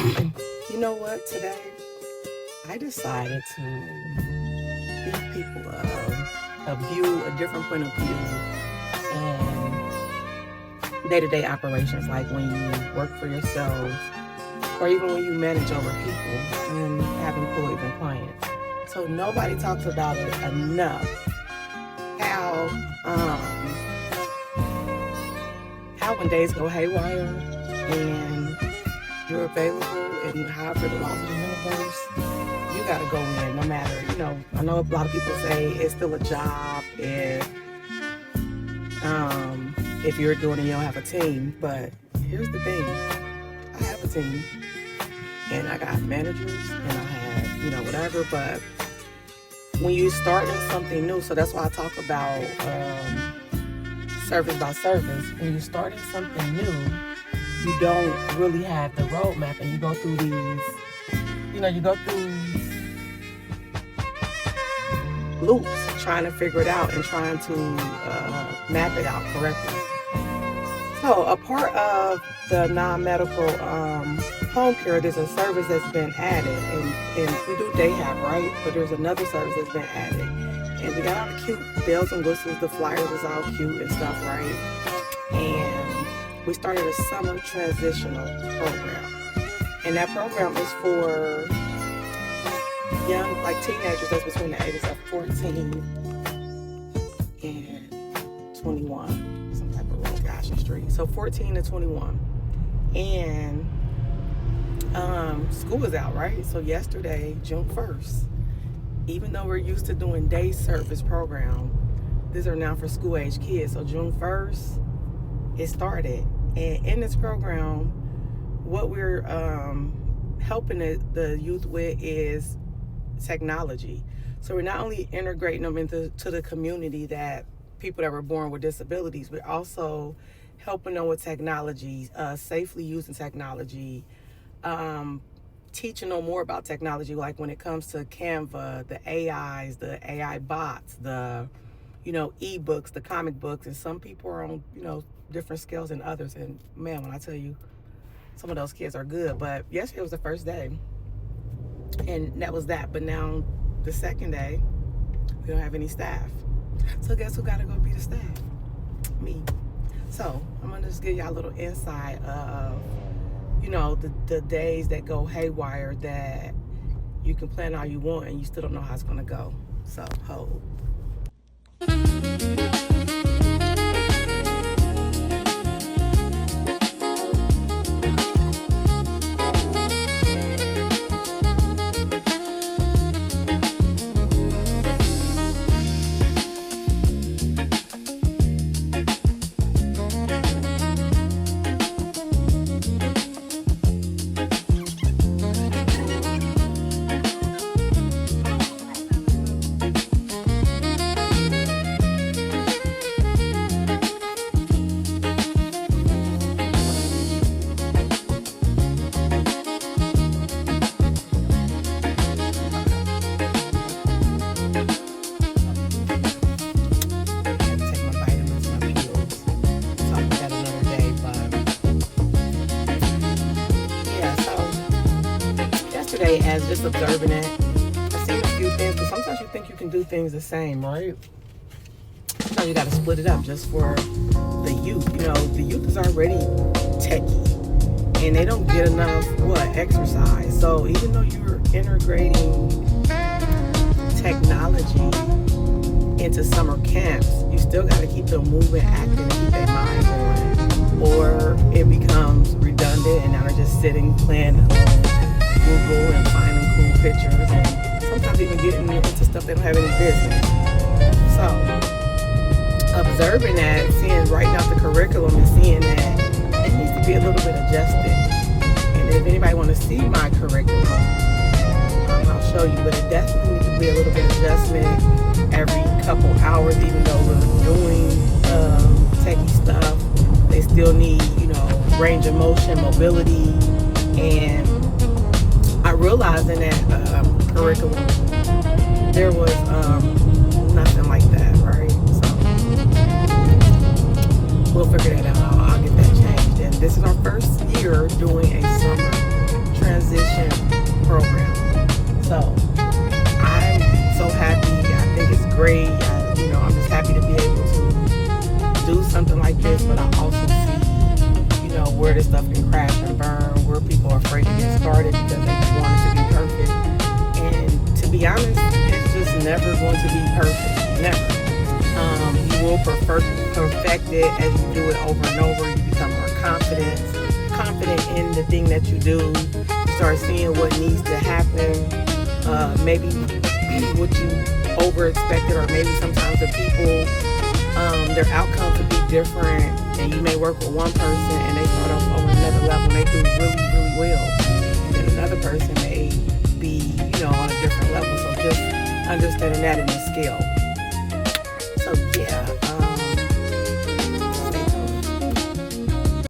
You know what? Today, I decided to give people a different point of view in day-to-day operations, like when you work for yourself or even when you manage over people and have employees and clients. So nobody talks about it enough. How when days go haywire and you're available and however the laws of the universe, you gotta go in no matter, I know a lot of people say it's still a job if you're doing it, you don't have a team. But here's the thing, I have a team and I got managers and I have, whatever, but when you start in something new, so that's why I talk about service by service. When you start in something new, you don't really have the roadmap, and you go through these, loops trying to figure it out and trying to map it out correctly. So a part of the non-medical home care, there's a service that's been added, and we do day have, right? But there's another service that's been added, and we got all the cute bells and whistles, the flyers is all cute and stuff, right? And we started a summer transitional program, and that program is for young, like teenagers that's between the ages of 14 and 21, some type of road, gosh, street. So 14 to 21, and school is out, right? So yesterday, June 1st, even though we're used to doing day service program, these are now for school age kids. So June 1st, it started. And in this program, what we're helping the youth with is technology. So we're not only integrating them into the community, that people that were born with disabilities, we're also helping them with technology, safely using technology, teaching them more about technology, like when it comes to Canva, the AIs, the AI bots, the ebooks, the comic books. And some people are on different scales than others, and man, when I tell you, some of those kids are good. But yesterday was the first day, and that was that. But now the second day, we don't have any staff. So guess who gotta go be the staff? Me. So I'm gonna just give y'all a little insight of the days that go haywire, that you can plan all you want and you still don't know how it's gonna go. So hold. As just observing it, I seen a few things, but sometimes you think you can do things the same, right? Sometimes you got to split it up just for the youth. The youth is already techie, and they don't get enough exercise. So even though you're integrating technology into summer camps, you still got to keep them moving, acting, and keep their mind going, or it becomes redundant, and now they're just sitting playing Google and finding cool pictures, and sometimes even getting into stuff they don't have any business. So observing that, seeing, writing out the curriculum and seeing that it needs to be a little bit adjusted. And if anybody want to see my curriculum, I'll show you, but it definitely needs to be a little bit of adjustment every couple hours. Even though we're doing techie stuff, they still need range of motion, mobility, and I realized in that curriculum there was nothing like that, right? So we'll figure that out. I'll get that changed. And this is our first year doing a summer transition program. So I'm so happy. I think it's great. I'm just happy to be able to do something like this, but I also see, where this stuff can crash and burn, where people are afraid to get started because they want it to be perfect. And to be honest, it's just never going to be perfect. Never. You will perfect it as you do it over and over. You become more confident in the thing that you do. You start seeing what needs to happen. Maybe what you over expected, or maybe sometimes the people, their outcome could be different, and you may work with one person and they start off on another level and they do really, really well, and then another person may be, on a different level. So just understanding that in the scale. So yeah,